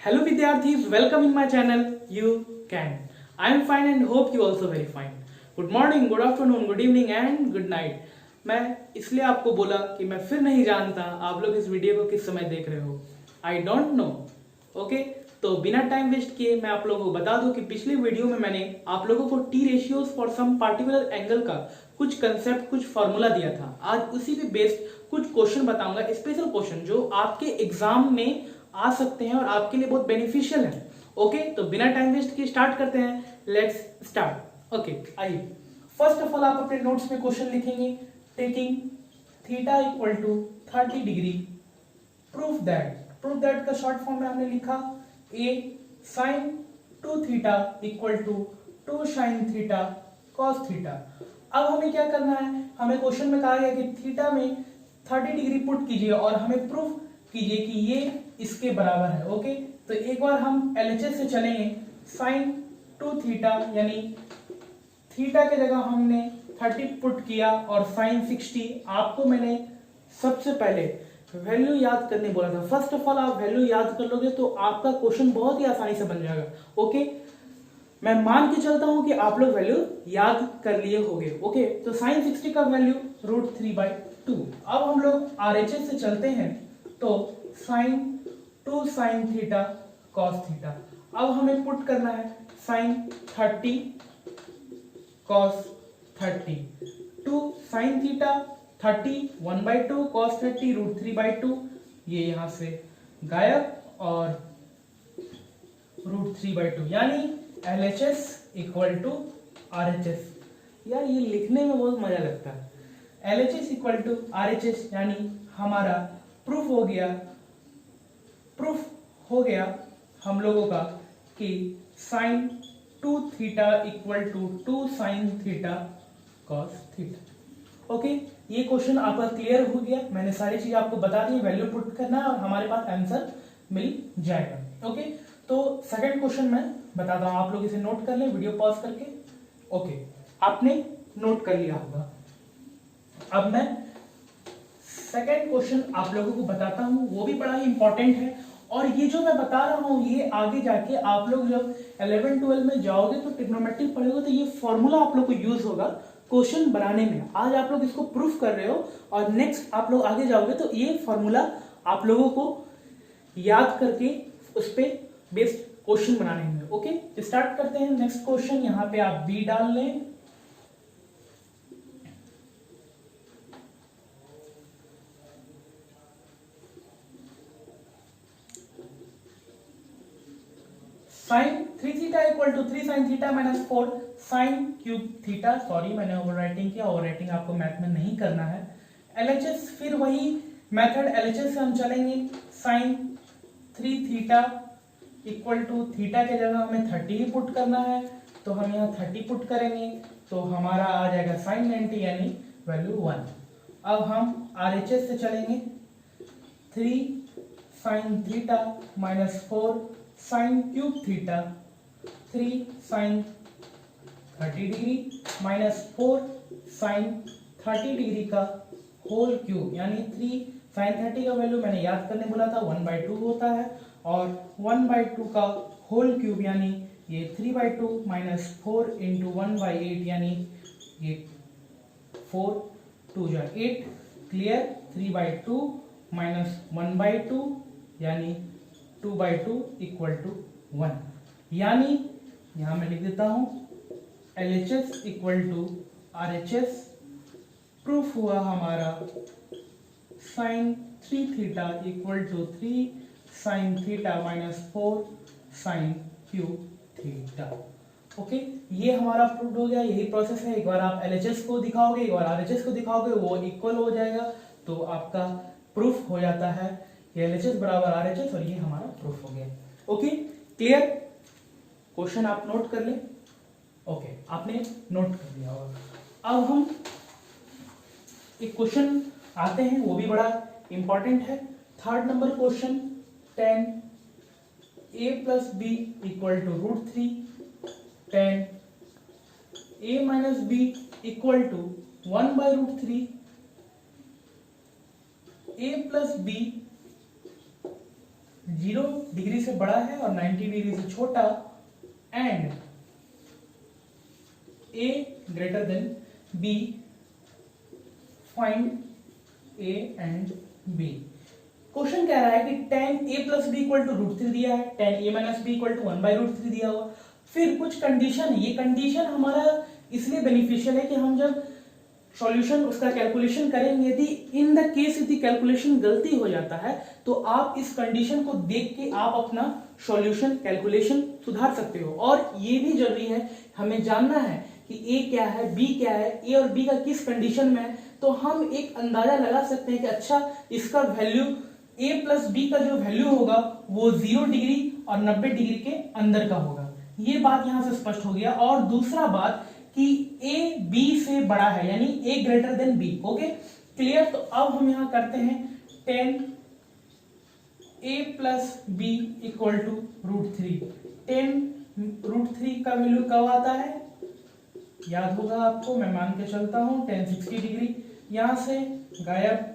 Hello Vidyarthis, welcome in my channel You Can. I am fine and hope you also very fine. Good morning, good afternoon, good evening and good night. मैं इसलिए आपको बोला कि मैं फिर नहीं जानता आप लोग इस वीडियो को किस समय देख रहे हो. I don't know. ओके, तो बिना टाइम वेस्ट किए मैं आप लोगों को बता दूं कि पिछले वीडियो में मैंने आप लोगों को T ratios for some particular angle का कुछ कंसेप्ट, कुछ फॉर्मूला दिया था. आज उसी पे बेस्ड कुछ क्वेश्चन बताऊंगा, स्पेशल क्वेश्चन जो आपके एग्जाम में आ सकते हैं और आपके लिए बहुत बेनिफिशियल है. ओके, तो बिना टाइम वेस्ट किए स्टार्ट करते हैं. Let's start. ओके, आइए. फर्स्ट ऑफ ऑल आप अपने नोट्स में क्वेश्चन लिखेंगे. Taking theta equal to 30 degree, proof that का शॉर्ट फॉर्म में हमने लिखा a sine 2 theta equal to 2 sine theta cos theta. अब हमें क्या करना है, हमें क्वेश्चन में कहा गया कि थीटा में 30 डिग्री पुट कीजिए और हमें प्रूफ कीजिए कि ये इसके बराबर है. ओके, तो एक बार हम एलएचएस से चलेंगे. साइन 2 थीटा यानी थीटा के जगह हमने 30 पुट किया और साइन 60. आपको मैंने सबसे पहले वैल्यू याद करने बोला था. फर्स्ट ऑफ ऑल आप वैल्यू याद कर लोगे तो आपका क्वेश्चन बहुत ही आसानी से बन जाएगा. ओके, मैं मान के चलता हूं कि आप लोग वैल्यू याद कर लिए होंगे. ओके, तो साइन 60 का वैल्यू √3/2. अब हम लोग आरएचएस से चलते हैं तो sine 2 sine theta cos theta. अब हमें पुट करना है sine 30 cos 30, 2 sine theta 30 1/2 cos 30 √3/2. ये यहां से गायब और √3/2 यानी LHS इक्वल टू RHS. यार ये लिखने में बहुत मजा लगता है. LHS इक्वल टू RHS यानी हमारा प्रूफ हो गया हम लोगों का कि sine 2 theta equal to 2 sine theta cos theta. Okay, ये क्वेश्चन आपका क्लियर हो गया. मैंने सारी चीज आपको बता दी. वैल्यू पुट करना है और हमारे पास आंसर मिल जाएगा. ओके, तो सेकंड क्वेश्चन मैं बताता हूं. आप लोग इसे नोट कर लें वीडियो पॉज करके. ओके, आपने नोट कर लिया होगा. अब मैं सेकंड क्वेश्चन आप लोगों को बताता हूं, वो भी बड़ा ही इंपॉर्टेंट है. और ये जो मैं बता रहा हूं ये आगे जाके आप लोग जब 11-12 में जाओगे तो ट्रिग्नोमेट्री पढ़ोगे तो ये फॉर्मूला आप लोग को यूज होगा क्वेश्चन बनाने में. आज आप लोग इसको प्रूफ कर रहे हो और नेक्स्ट आप लोग आगे जाओगे तो ये फॉर्मूला आप लोगों को याद करके उस पर बेस्ड क्वेश्चन बनाने में. ओके, स्टार्ट करते हैं. नेक्स्ट क्वेश्चन यहाँ पे आप बी डाल लें. Sine 3 theta equal to 3 sine theta minus 4 sine cube theta. Sorry मैंने ओवर राइटिंग किया. ओवर राइटिंग आपको मैथ में नहीं करना है. एलएचएस फिर वही मेथड एलएचएस से हम चलेंगे. Sine 3 theta equal to theta के जगह हमें 30 ही पुट करना है तो हम यहाँ 30 पुट करेंगे तो हमारा आ जाएगा साइन 90 यानी वैल्यू 1. अब हम आरएचएस से चलेंगे. 3 sine theta minus 4 sine cube theta, 3 sine 30 degree minus 4 sine 30 degree का होल क्यूब यानी 3 साइन 30 का वैल्यू मैंने याद करने बोला था 1/2 होता है और 1/2 का होल क्यूब यानी ये 3/2 माइनस 4 इंटू 1/8 यानी ये 4 2 जा 8. क्लियर. 3/2 माइनस 1/2 यानी 2/2 इक्वल टू 1. यानी यहां मैं लिख देता हूं LHS equal to RHS. Proof हुआ हमारा sine 3 theta equal to 3 sine theta minus 4 sine cube theta. Okay, ये हमारा प्रूफ हो गया. यही प्रोसेस है. एक बार आप LHS को दिखाओगे, एक बार RHS को दिखाओगे, वो इक्वल हो जाएगा तो आपका प्रूफ हो जाता है. LHS बराबर RHS और ये हमारा प्रूफ हो गया. Okay, clear. क्वेश्चन आप नोट कर लें. ओके, आपने नोट कर लिया होगा. अब हम एक क्वेश्चन आते हैं, वो भी बड़ा इंपॉर्टेंट है. Third number question. 10 a plus b equal to √3, 10 a minus b equal to 1/√3, a plus b 0 degree से बड़ा है और 90 डिग्री से छोटा, and a greater than b, find a and b। Question कह रहा है कि tan a plus b equal to √3 दिया है, tan a minus b equal to 1/√3 दिया हुआ। फिर कुछ कंडीशन है, ये कंडीशन हमारा इसलिए बेनिफिशियल है कि हम जब सॉल्यूशन उसका कैलकुलेशन करेंगे, यदि इन द केस यदि कैलकुलेशन गलती हो जाता है तो आप इस कंडीशन को देख के आप अपना सॉल्यूशन कैलकुलेशन सुधार सकते हो। और ये भी जरूरी है, हमें जानना है कि a क्या है, b क्या है, a और b का किस कंडीशन में है, तो हम एक अंदाजा लगा सकते हैं कि अच्छा इसका वैल्यू a प्लस b का जो वैल्यू होगा वो 0 डिग्री और 90 डिग्री के अंदर का होगा। ये बात यहां से स्पष्ट हो गया। और दूसरा बात कि a b से बड़ा है, यानी a greater than b। Okay clear. तो अब हम यहां करते हैं tan a plus b equal to √3। tan √3 का वैल्यू कब आता है, याद होगा आपको, मैं मान के चलता हूं tan 60 डिग्री, यहां से गायब,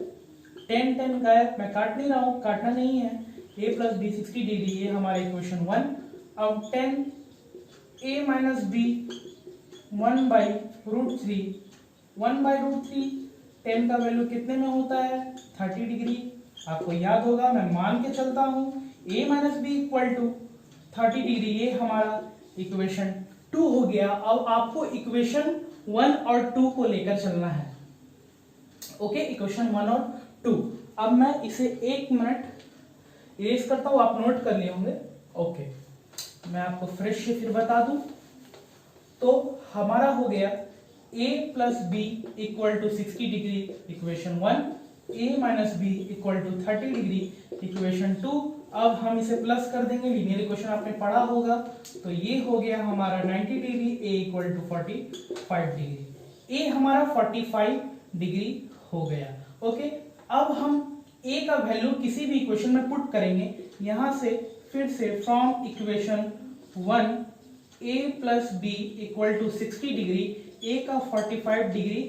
tan गायब, मैं काट नहीं रहा हूं, काटना नहीं है, a प्लस बी 60 डिग्री, ये हमारा इक्वेशन 1। अब tan a minus b 1/√3, 1/√3 tan का वैल्यू कितने में होता है, 30 डिग्री, आपको याद होगा, मैं मान के चलता हूं a minus b equal to 30 degree, ये हमारा इक्वेशन 2 हो गया। अब आपको इक्वेशन 1 और 2 को लेकर चलना है। ओके इक्वेशन 1 और 2। अब मैं इसे 1 मिनट इरेज करता हूं, आप नोट कर लिए होंगे। ओके मैं आपको फ्रेश से फिर बता दूं, तो हमारा हो गया a plus b equal to 60 degree equation 1, a minus b equal to 30 degree equation 2। अब हम इसे प्लस कर देंगे, लीनियर इक्वेशन आपने पढ़ा होगा, तो ये हो गया हमारा 90 degree, a equal to 45 degree, a हमारा 45 डिग्री हो गया। ओके अब हम a का वैल्यू किसी भी इक्वेशन में पुट करेंगे, यहां से फिर से from equation 1 a plus b equal to 60 degree, a का 45 degree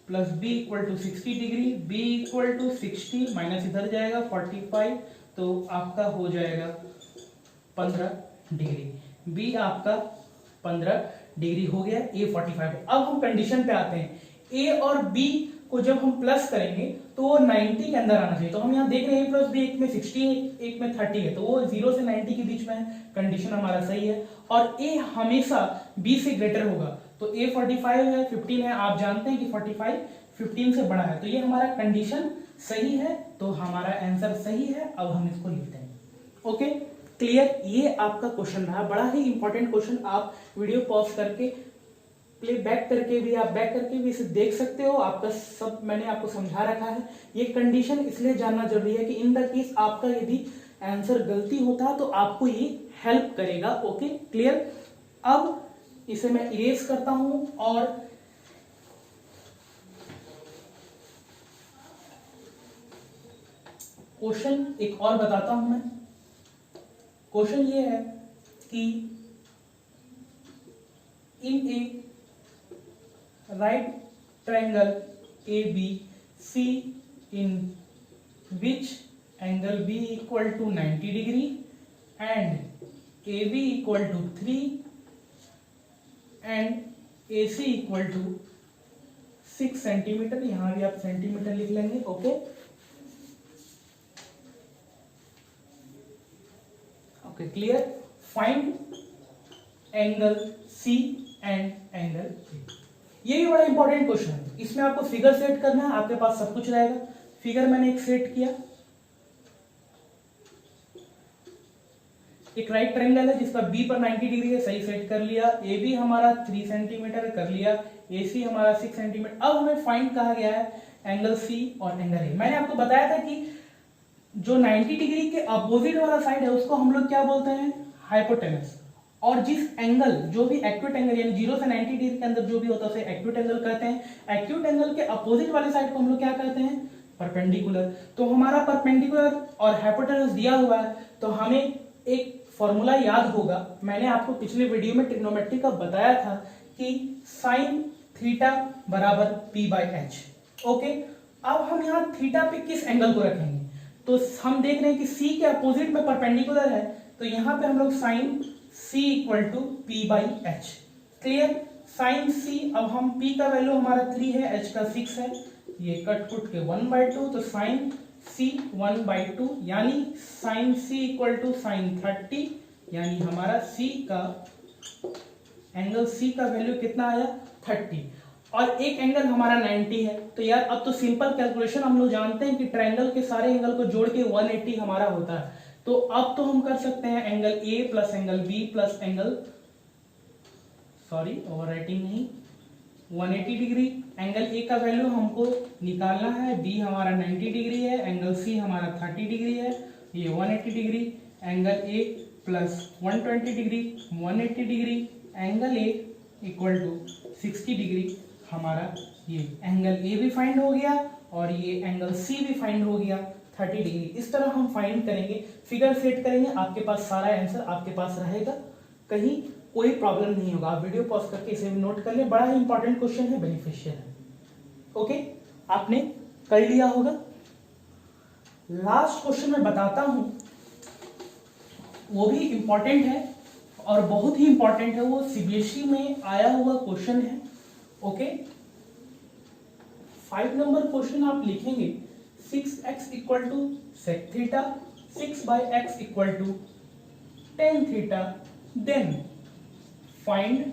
plus b equal to 60 degree, b equal to 60 minus इधर जाएगा 45, तो आपका हो जाएगा 15 डिग्री, b आपका 15 डिग्री हो गया, a 45। अब हम कंडीशन पे आते हैं, a और b को जब हम प्लस करेंगे तो वो 90 के अंदर आना चाहिए। तो हम यहाँ देख रहे हैं a प्लस बी, एक में 60 एक में 30 है, तो वो 0 से 90 के बीच में है, कंडीशन हमारा सही है। और a हमेशा b से ग्रेटर होगा, तो a 45 है, 15 है, आप जानते हैं कि 45 15 से बड़ा है, तो ये हमारा कंडीशन सही है, तो हमारा आंसर सही है। अब हम इसको लिखते हैं। Okay clear. ये आपका क्वेश्चन रहा, बड़ा ही इंपॉर्टेंट क्वेश्चन। आप वीडियो पॉज करके प्ले बैक करके भी, आप बैक करके भी इसे देख सकते हो, आपका सब मैंने आपको समझा रखा है। ये कंडीशन इसलिए जानना जरूरी है कि इन द केस आपका यदि आंसर गलती होता है तो आपको ये हेल्प करेगा। Okay clear. अब इसे मैं इरेज करता हूं और क्वेश्चन एक और बताता हूं मैं। क्वेश्चन ये है कि इन ए right triangle ABC in which angle B equal to 90 degree and AB equal to 3 and AC equal to 6 centimetre, यहां भी आप सेंटीमीटर लिख लेंगे। Okay okay clear. Find angle C and angle B। ये भी बड़ा इंपॉर्टेंट क्वेश्चन है, इसमें आपको फिगर सेट करना है, आपके पास सब कुछ रहेगा। फिगर मैंने एक सेट किया, एक राइट ट्रायंगल है जिसका बी पर 90 डिग्री है, सही सेट कर लिया। ए बी हमारा 3 सेंटीमीटर कर लिया, ए सी हमारा 6 सेंटीमीटर। अब हमें फाइंड कहा गया है एंगल सी और एंगल ए। मैंने आपको बताया था कि जो 90 डिग्री के अपोजिट वाला साइड है उसको हम लोग क्या बोलते हैं, हाइपोटेनस। और जिस एंगल, जो भी एक्यूट एंगल यानी 0 से 90 डिग्री के अंदर जो भी होता है उसे एक्यूट एंगल कहते हैं। एक्यूट एंगल के अपोजिट वाले साइड को हम लोग क्या कहते हैं, परपेंडिकुलर। तो हमारा परपेंडिकुलर और हाइपोटेनस दिया हुआ है, तो हमें एक फॉर्मूला याद होगा, मैंने आपको पिछले वीडियो में ट्रिग्नोमेट्री का बताया था कि साइन थीटा बराबर p/h। ओके अब हम यहाँ थीटा पे किस एंगल को रखेंगे, तो हम देख रहे हैं कि सी के अपोजिट में परपेंडिकुलर है, तो यहाँ पे हम लोग sine C equal to P by H. Clear? Sine C, अब हम पी का वैल्यू हमारा 3 है, एच का 6 है, ये कट कुट के 1/2, तो साइन सी 1/2 यानी sine C equal to sine 30, यानी हमारा सी का एंगल सी का वैल्यू कितना आया 30, और एक एंगल हमारा 90 है। तो यार अब तो सिंपल कैलकुलेशन, हम लोग जानते हैं कि ट्रायंगल के सारे एंगल को जोड़ के 180 हमारा होता है। तो अब तो हम कर सकते हैं angle A plus angle B plus angle, sorry over writing नहीं, 180 डिग्री। एंगल ए का वैल्यू हमको निकालना है, बी हमारा 90 डिग्री है, एंगल सी हमारा 30 डिग्री है, ये 180 degree. Angle A plus 120 degree 180 degree, angle A equal to 60 degree, हमारा ये एंगल ए भी फाइंड हो गया और ये एंगल सी भी फाइंड हो गया 30 डिग्री। इस तरह हम फाइंड करेंगे, फिगर सेट करेंगे, आपके पास सारा आंसर आपके पास रहेगा, कहीं कोई प्रॉब्लम नहीं होगा। आप वीडियो पॉज करके इसे भी नोट कर लें, बड़ा ही इंपॉर्टेंट क्वेश्चन है, बेनिफिशियल है। ओके, आपने कर लिया होगा। लास्ट क्वेश्चन मैं बताता हूं, वो भी इंपॉर्टेंट है और बहुत ही इंपॉर्टेंट है, वो सीबीएसई में आया हुआ क्वेश्चन है। ओके, 5 नंबर क्वेश्चन आप लिखेंगे 6x equal to sec theta, 6/x equal to tan theta, then find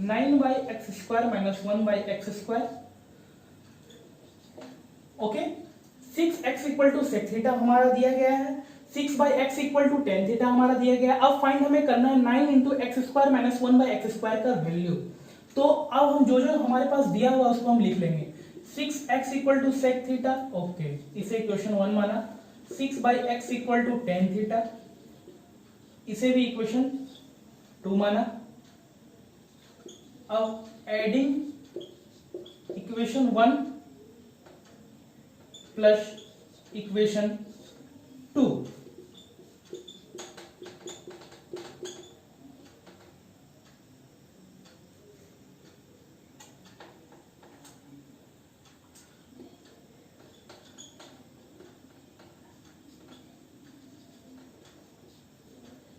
9/x² minus 1/x²। Okay, 6x equal to sec theta हमारा दिया गया है, 6/x equal to tan theta हमारा दिया गया है। अब फाइंड हमें करना है 9 इंटू x² माइनस 1/x² का वैल्यू। तो अब हम जो जो हमारे पास दिया हुआ उसको हम लिख लेंगे। 6x equal to sec theta, okay, इसे इक्वेशन 1 माना। 6/x equal to tan theta, इसे भी इक्वेशन 2 माना। अब एडिंग इक्वेशन 1 प्लस इक्वेशन 2,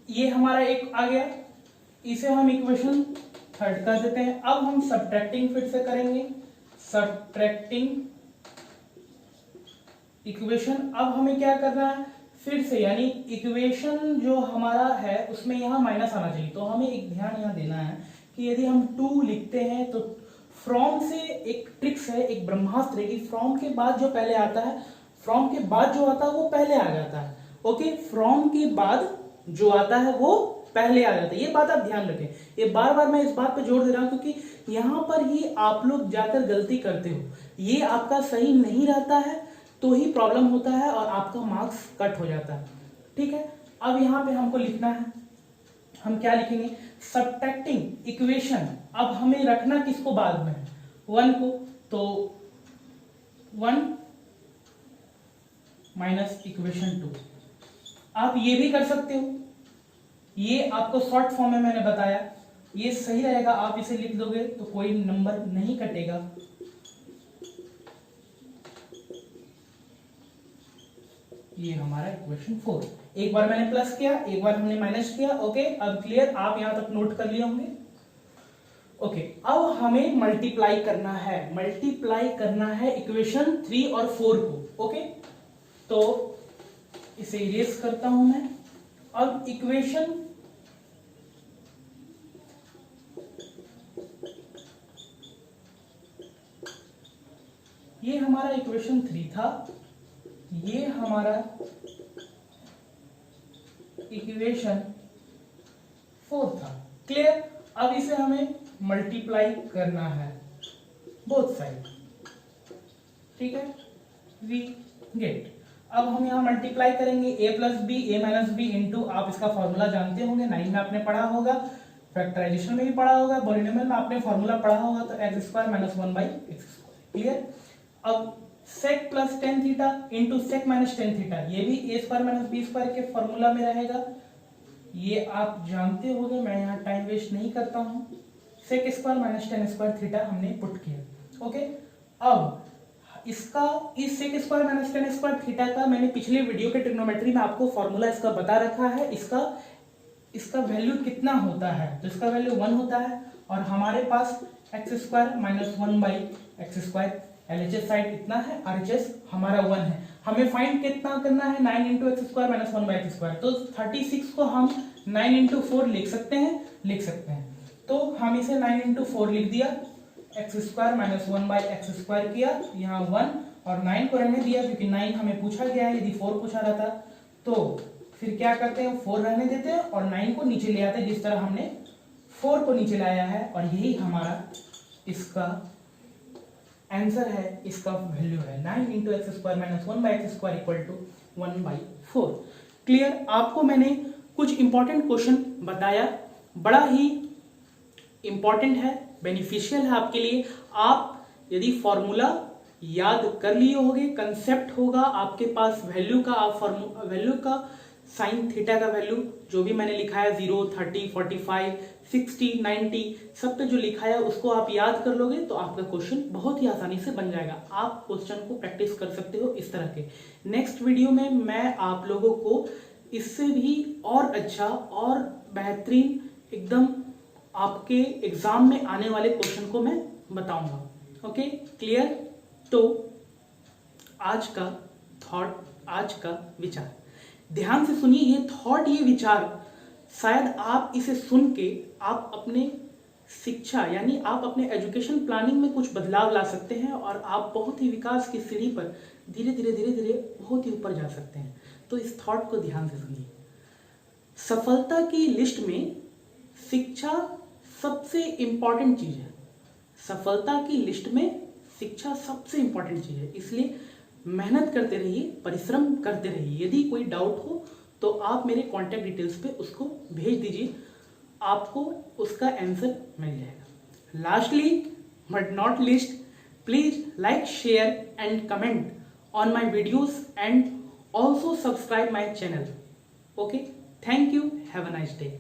ये हमारा एक आ गया, इसे हम इक्वेशन 3 कर देते हैं। अब हम सब्ट्रैक्टिंग फिर से करेंगे, सब्ट्रैक्टिंग इक्वेशन। अब हमें क्या करना है फिर से, यानी इक्वेशन जो हमारा है उसमें यहाँ माइनस आना चाहिए। तो हमें एक ध्यान यहाँ देना है कि यदि हम 2 लिखते हैं तो फ्रॉम से एक ट्रिक्स है, एक ब्रह्मास्त्र है कि फ्रॉम के बाद जो पहले आता है, फ्रॉम के बाद जो आता है वो पहले आ जाता है। ओके, फ्रॉम के बाद जो आता है वो पहले आ जाता है, ये बात आप ध्यान रखें। ये बार बार मैं इस बात पे जोर दे रहा हूं क्योंकि यहां पर ही आप लोग जाकर गलती करते हो, ये आपका सही नहीं रहता है तो ही प्रॉब्लम होता है और आपका मार्क्स कट हो जाता है। ठीक है, अब यहां पे हमको लिखना है, हम क्या लिखेंगे, सब्ट्रैक्टिंग इक्वेशन। अब हमें रखना किसको बाद में, 1 को, तो 1 माइनस इक्वेशन 2। आप ये भी कर सकते हो, ये आपको शॉर्ट फॉर्म में मैंने बताया, ये सही रहेगा। आप इसे लिख दोगे तो कोई नंबर नहीं कटेगा। ये हमारा इक्वेशन 4, एक बार मैंने प्लस किया, एक बार हमने माइनस किया। ओके, अब क्लियर, आप यहां तक नोट कर लिए होंगे। ओके, अब हमें मल्टीप्लाई करना है, मल्टीप्लाई करना है इक्वेशन 3 और 4 को। ओके, तो इसे इरेज करता हूं मैं। अब इक्वेशन ये हमारा इक्वेशन 3 था, ये हमारा इक्वेशन 4 था। क्लियर, अब इसे हमें मल्टीप्लाई करना है बोथ साइड। ठीक है, वी गेट। अब हम यहाँ मल्टीप्लाई करेंगे a plus b, a minus b into, आप इसका फॉर्मूला जानते होंगे, 9 में आपने पढ़ा होगा, फैक्टराइजेशन में भी पढ़ा होगा, पॉलिनोमियल में आपने फॉर्मूला पढ़ा होगा, तो x² माइनस 1/x²। क्लियर, अब sec plus tan theta into sec minus tan theta, ये भी a² माइनस b² के फॉर्मूला में रहेगा, ये आप जानते होंगे, मैं यहाँ टाइम वेस्ट नहीं करता हूँ। sec² माइनस tan² थीटा हमने पुट किया। ओके, अब इसका इस sec square minus tan square theta का मैंने पिछले वीडियो के ट्रिग्नोमेट्री में आपको फॉर्मूला इसका बता रखा है। इसका वैल्यू कितना होता है, तो इसका वैल्यू 1 होता है और हमारे पास X square minus 1 by x square, LHS side कितना है, आरएचएस हमारा 1 है। हमें फाइंड कितना करना है, 9 into x square minus 1 by x square. तो 36 को हम 9 इंटू 4 लिख सकते हैं। तो हम इसे 9 इंटू 4 लिख दिया, x square minus 1 by x square किया, यहाँ 1 और 9 को रहने दिया क्योंकि 9 हमें पूछा गया है, यदि 4 पूछा रहता तो फिर क्या करते हैं, 4 रहने देते हैं और 9 को नीचे ले आते हैं, जिस तरह हमने 4 को नीचे लाया है। और यही हमारा इसका आंसर है, इसका वैल्यू है 9 into x square minus 1 by x square equal to 1/4। Clear? आपको मैंने कुछ इंपॉर्टेंट क्वेश्चन बताया, बड़ा ही इंपॉर्टेंट है, बेनिफिशियल है आपके लिए। आप यदि फॉर्मूला याद कर लिए होगे, कंसेप्ट होगा आपके पास वैल्यू का, आप वैल्यू का साइन थीटा का वैल्यू जो भी मैंने लिखा है 0, 30, 45, 60, 90 सब पे जो लिखा है उसको आप याद कर लोगे तो आपका क्वेश्चन बहुत ही आसानी से बन जाएगा। आप क्वेश्चन को प्रैक्टिस कर सकते हो इस तरह के। नेक्स्ट वीडियो में मैं आप लोगों को इससे भी और अच्छा और बेहतरीन एकदम आपके एग्जाम में आने वाले क्वेश्चन को मैं बताऊंगा। Okay, clear? तो आज का थॉट, आज का विचार ध्यान से सुनिए। ये थॉट, ये विचार शायद आप इसे सुन के आप अपने शिक्षा यानी आप अपने एजुकेशन प्लानिंग में कुछ बदलाव ला सकते हैं और आप बहुत ही विकास की सीढ़ी पर धीरे धीरे बहुत ही ऊपर जा सकते हैं। तो इस थॉट को ध्यान से सुनिए। सफलता की लिस्ट में शिक्षा सबसे इंपॉर्टेंट चीज है। सफलता की लिस्ट में शिक्षा सबसे इंपॉर्टेंट चीज है, इसलिए मेहनत करते रहिए, परिश्रम करते रहिए। यदि कोई डाउट हो तो आप मेरे कॉन्टैक्ट डिटेल्स पे उसको भेज दीजिए, आपको उसका आंसर मिल जाएगा। Lastly but not least, please like, share and comment on my videos and also subscribe my channel. Okay, thank you, have a nice day.